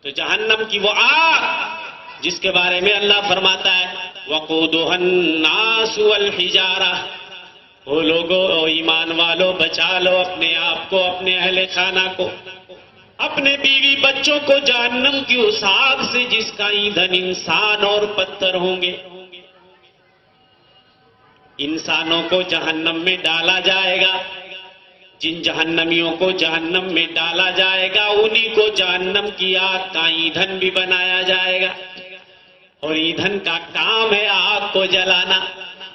تو جہنم کی وہ آگ جس کے بارے میں اللہ فرماتا ہے وقودها الناس والحجارہ، وہ لوگوں ایمان والو بچا لو اپنے آپ کو، اپنے اہل خانہ کو، اپنے بیوی بچوں کو جہنم کی اس آگ سے جس کا ایندھن انسان اور پتھر ہوں گے۔ انسانوں کو جہنم میں ڈالا جائے گا، جن جہنمیوں کو جہنم میں ڈالا جائے گا انہی کو جہنم کی آگ کا ایندھن بھی بنایا جائے گا، اور ایندھن کا کام ہے آگ کو جلانا،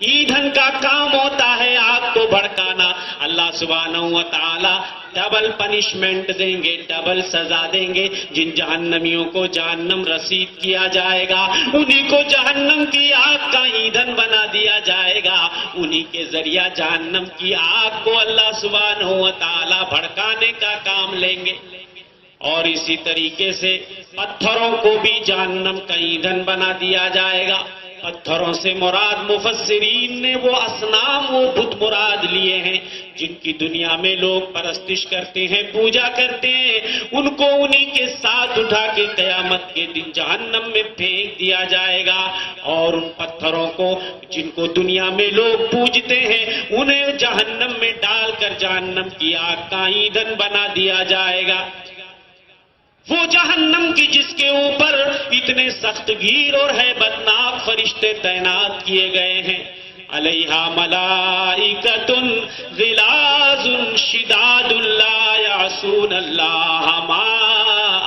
ایندھن کا کام ہوتا ہے آگ کو بھڑکانا۔ اللہ سبحانہ و تعالی ڈبل پنشمنٹ دیں گے، ڈبل سزا دیں گے۔ جن جہنمیوں کو جہنم رسید کیا جائے گا انہی کو جہنم کی آگ کا ایندھن بنا دیا جائے گا، انہی کے ذریعہ جہنم کی آگ کو اللہ سبحانہ و تعالی بھڑکانے کا کام لیں گے۔ اور اسی طریقے سے پتھروں کو بھی جہنم کا ایندھن بنا دیا جائے گا۔ پتھروں سے مراد مفسرین نے وہ اصنام، وہ بت مراد لیے ہیں جن کی دنیا میں لوگ پرستش کرتے ہیں، پوجا کرتے ہیں، ان کو انہی کے ساتھ اٹھا کے قیامت کے دن جہنم میں پھینک دیا جائے گا، اور ان پتھروں کو جن کو دنیا میں لوگ پوجتے ہیں انہیں جہنم میں ڈال کر جہنم کی آگ کا ایندھن بنا دیا جائے گا۔ وہ جہنم کی جس کے اوپر اتنے سخت گیر اور ہیبتناک فرشتے تعینات کیے گئے ہیں، علیہا ملائکۃ غلاظ شداد لا یعصون اللہ ما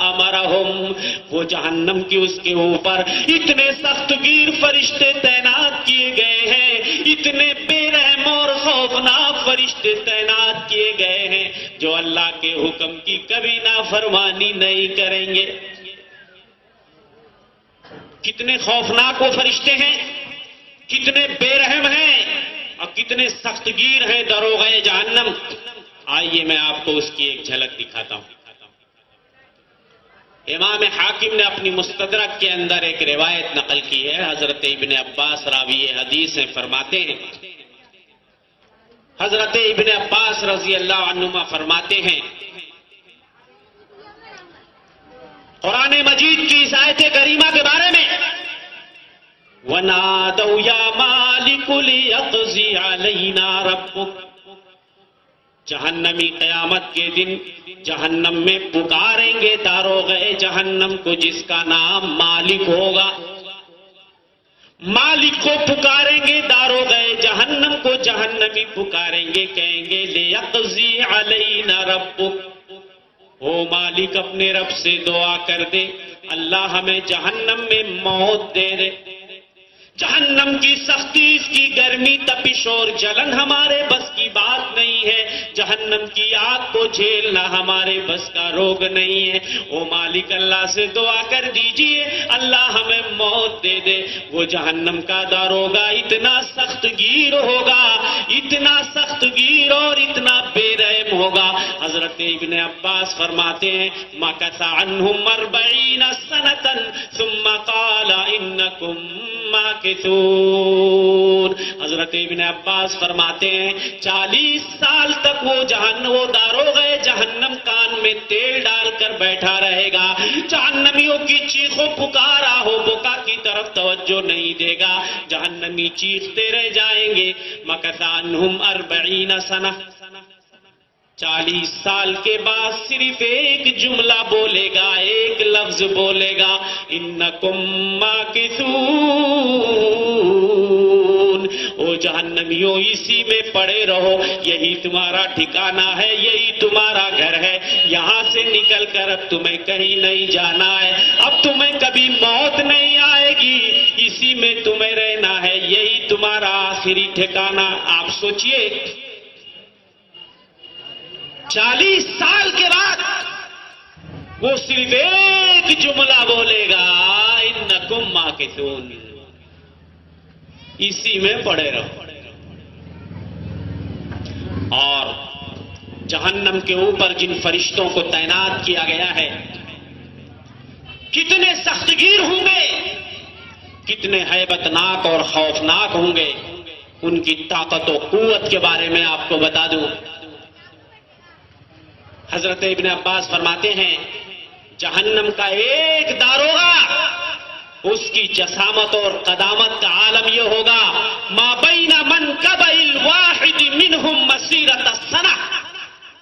امرہم، وہ جہنم کی اس کے اوپر اتنے سخت گیر فرشتے تعینات کیے گئے ہیں، اتنے بے رحم اور خوفناک فرشتے تعینات کیے گئے ہیں جو اللہ کے حکم کی کبھی نافرمانی نہیں کریں گے۔ کتنے خوفناک وہ فرشتے ہیں، کتنے بے رحم ہیں، اور کتنے سخت گیر ہیں داروغہ جہنم۔ آئیے میں آپ کو اس کی ایک جھلک دکھاتا ہوں۔ امام حاکم نے اپنی مستدرک کے اندر ایک روایت نقل کی ہے، حضرت ابن عباس راوی حدیث ہیں، فرماتے ہیں، حضرت ابن عباس رضی اللہ عنہما فرماتے ہیں، قرآن مجید کی اس آیت کریمہ کے بارے میں وَنَادَوْا يَا مَالِكُ لِيَقْضِي عَلَيْنَا رَبُّكَ، جہنمی قیامت کے دن جہنم میں پکاریں گے داروغہ جہنم کو جس کا نام مالک ہوگا، مالک کو پکاریں گے داروغہ جہنم کو، جہنمی پکاریں گے، کہیں گے لِيَقْضِي عَلَيْنَا رَبُّكَ، او مالک اپنے رب سے دعا کر دے اللہ ہمیں جہنم میں موت دے دے، جہنم کی سختی، اس کی گرمی، تپش اور جلن ہمارے بس کی بات نہیں ہے، جہنم کی آگ کو جھیلنا ہمارے بس کا روگ نہیں ہے، او مالک اللہ سے دعا کر دیجئے اللہ ہمیں موت دے دے۔ وہ جہنم کا داروغہ اتنا سخت گیر ہوگا، اتنا سخت گیر اور اتنا بے رحم ہوگا، حضرت ابن عباس فرماتے ہیں مَكَثَ عَنْهُمْ 40 سَنَةً ثُمَّ قَالَ إِنَّكُمْ مَاكِثُونَ۔ حضرت ابن عباس فرماتے ہیں 40 سال تک وہ داروغہ جہنم کان میں تیل ڈال کر بیٹھا رہے گا، جہنمیوں کی چیخوں پکارا ہو بکا کی طرف توجہ نہیں دے گا، جہنمی چیختے رہ جائیں گے۔ مَكَثَ عَنْهُمْ 40 سَنَةً، 40 سال کے بعد صرف ایک جملہ بولے گا، ایک لفظ بولے گا، انکم ماکثون، او جہنمیوں اسی میں پڑے رہو، یہی تمہارا ٹھکانہ ہے، یہی تمہارا گھر ہے، یہاں سے نکل کر اب تمہیں کہیں نہیں جانا ہے، اب تمہیں کبھی موت نہیں آئے گی، اسی میں تمہیں رہنا ہے، یہی تمہارا آخری ٹھکانہ۔ آپ سوچئے 40 سال کے بعد وہ صرف ایک جملہ بولے گا انکم ماکثون، اسی میں پڑے رہو۔ اور جہنم کے اوپر جن فرشتوں کو تعینات کیا گیا ہے کتنے سخت گیر ہوں گے، کتنے ہیبتناک اور خوفناک ہوں گے، ان کی طاقت و قوت کے بارے میں آپ کو بتا دوں۔ حضرت ابن عباس فرماتے ہیں جہنم کا ایک داروغہ اس کی جسامت اور قدامت کا عالم یہ ہوگا ما بین منکبہ الواحد منہم مسیرۃ السنہ،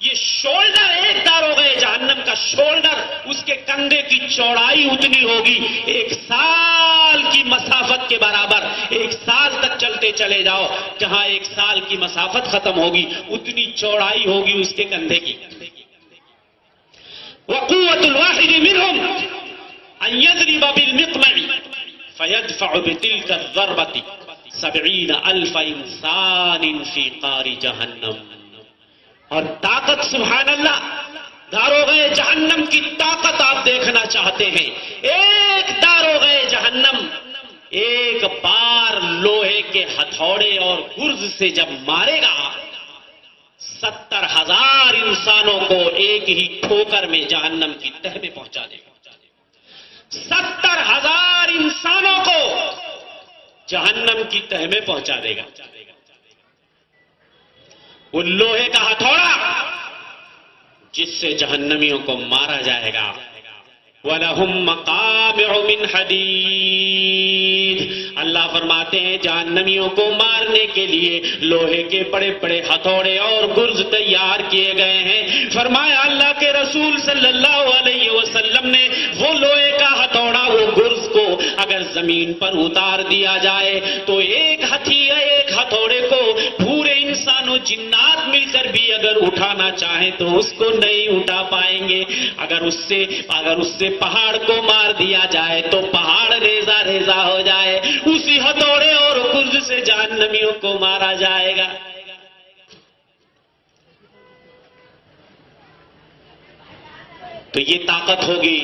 یہ شولڈر ایک داروغہ جہنم کا شولڈر، اس کے کندھے کی چوڑائی اتنی ہوگی 1 سال کی مسافت کے برابر، 1 سال تک چلتے چلے جاؤ، جہاں 1 سال کی مسافت ختم ہوگی اتنی چوڑائی ہوگی اس کے کندھے کی۔ وقوت الواحد منہم ان یضرب بالمقمع فیدفع بتلک الضربۃ 70,000 انسان فی قار جہنم۔ اور طاقت، سبحان اللہ، داروغہ جہنم کی طاقت آپ دیکھنا چاہتے ہیں؟ ایک داروغہ جہنم ایک بار لوہے کے ہتھوڑے اور گرز سے جب مارے گا 70,000 انسانوں کو ایک ہی ٹھوکر میں جہنم کی تہ میں پہنچا دے گا۔ 70,000 انسانوں کو جہنم کی تہ میں پہنچا دے گا۔ وہ لوہے کا ہتھوڑا جس سے جہنمیوں کو مارا جائے گا۔ وَلَهُمْ مَقَامِعُ مِنْ حَدِيدٍ، اللہ فرماتے ہیں جہنمیوں کو مارنے کے لیے لوہے کے بڑے بڑے ہتھوڑے اور گرز تیار کیے گئے ہیں۔ فرمایا اللہ کے رسول صلی اللہ علیہ وسلم نے وہ لوہے کا ہتھوڑا، وہ گرز کو اگر زمین پر اتار دیا جائے تو ایک ہتھوڑے کو پورے انسان و جنات مل کر بھی اگر اٹھانا چاہیں تو اس کو نہیں اٹھا پائیں گے۔ اگر اس سے پہاڑ کو مار دیا جائے تو پہاڑ ریزہ ریزہ ہو جائے، اسی ہتھوڑے اور گرز سے جہنمیوں کو مارا جائے گا۔ تو یہ طاقت ہوگی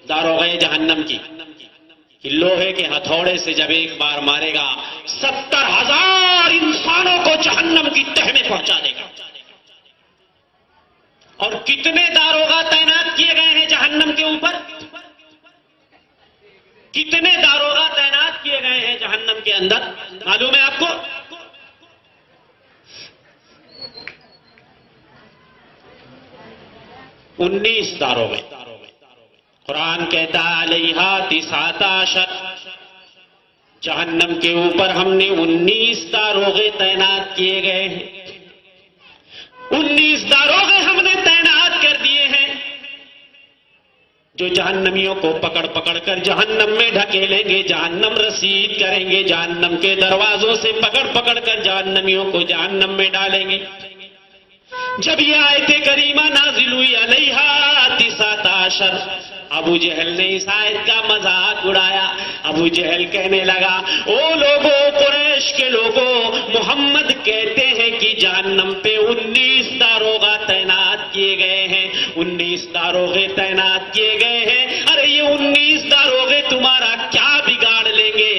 داروغہ جہنم کی کہ لوہے کے ہتھوڑے سے جب ایک بار مارے گا 70,000 انسانوں کو جہنم کی تہ میں پہنچا دے گا۔ اور کتنے داروغہ تعینات کیے گئے ہیں جہنم کے اوپر؟ کتنے داروغہ تعینات کیے گئے ہیں جہنم کے اندر معلوم ہے آپ کو؟ 19 داروغے۔ قرآن کہتا ہے علیہا 19 جہنم کے اوپر ہم نے 19 داروغے تعینات کیے گئے ہیں۔ 19 داروغے ہم نے تعینات کر دیے ہیں جو جہنمیوں کو پکڑ پکڑ کر جہنم میں ڈھکیلیں گے، جہنم رسید کریں گے، جہنم کے دروازوں سے پکڑ پکڑ کر جہنمیوں کو جہنم میں ڈالیں گے۔ جب یہ آیت کریمہ نازل ہوئی علیہا 19 ابو جہل نے اس آیت کا مذاق اڑایا۔ ابو جہل کہنے لگا او لوگوں، قریش کے لوگوں، محمد کہتے ہیں کہ جہنم پہ 19 داروغہ تعینات کیے گئے ہیں، 19 داروغے تعینات کیے گئے ہیں۔ ارے یہ 19 داروغے تمہارا کیا بگاڑ لیں گے؟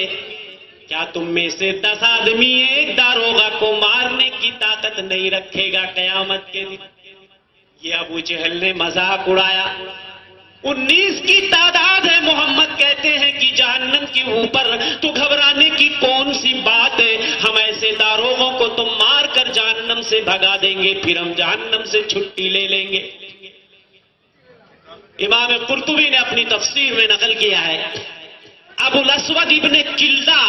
کیا تم میں سے 10 آدمی ایک داروغہ کو مارنے کی طاقت نہیں رکھے گا قیامت کے دن؟ یہ ابو جہل نے مذاق اڑایا۔ 19 کی تعداد ہے، محمد کہتے ہیں کہ جہنم کے اوپر، تو گھبرانے کی کون سی بات ہے؟ ہم ایسے داروغوں کو تو مار کر جہنم سے بھگا دیں گے، پھر ہم جہنم سے چھٹی لے لیں گے۔ امام قرطبی نے اپنی تفسیر میں نقل کیا ہے ابو الاسود ابن کلدہ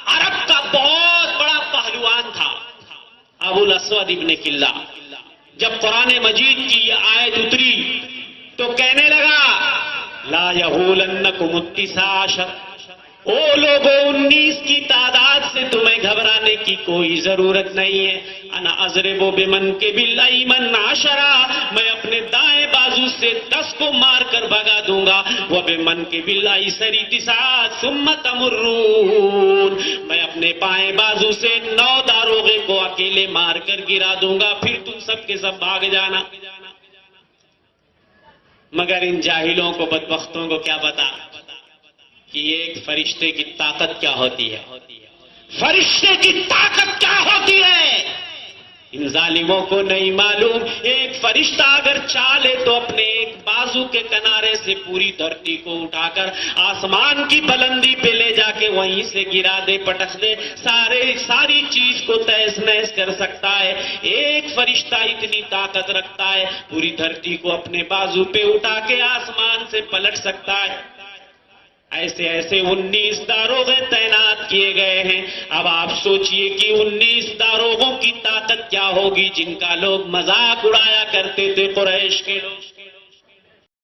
عرب کا بہت بڑا پہلوان تھا۔ ابو الاسود ابن کلدہ جب قرآن مجید کی یہ آیت اتری تو کہنے لگا لا یہولنکم 19، او لوگوں 19 کی تعداد سے تمہیں گھبرانے کی کوئی ضرورت نہیں ہے۔ انا اضرب بمنکب الایمن 10، میں اپنے دائیں بازو سے 10 کو مار کر بھگا دوں گا۔ وبمنکب الایسر 9 ثم تمرون، میں اپنے بائیں بازو سے 9 داروغے کو اکیلے مار کر گرا دوں گا، پھر تم سب کے سب بھاگ جانا۔ مگر ان جاہلوں کو، بدبختوں کو کیا پتا کہ ایک فرشتے کی طاقت کیا ہوتی ہے، فرشتے کی طاقت کیا ہوتی ہے ان ظالموں کو نہیں معلوم۔ ایک فرشتہ اگر چاہے تو اپنے ایک ایک بازو کے کنارے سے پوری دھرتی کو اٹھا کر آسمان کی بلندی پہ لے جا کے وہیں سے گرا دے، پٹک دے، ساری چیز کو تہس نہس کر سکتا ہے۔ ایک فرشتہ اتنی طاقت رکھتا ہے، پوری دھرتی کو اپنے بازو پہ اٹھا کے آسمان سے پلٹ سکتا ہے۔ ایسے ایسے 19 داروغے تعینات کیے گئے ہیں۔ اب آپ سوچئے کہ 19 داروغوں کی طاقت کیا ہوگی جن کا لوگ مذاق اڑایا کرتے تھے قریش کے لوگ۔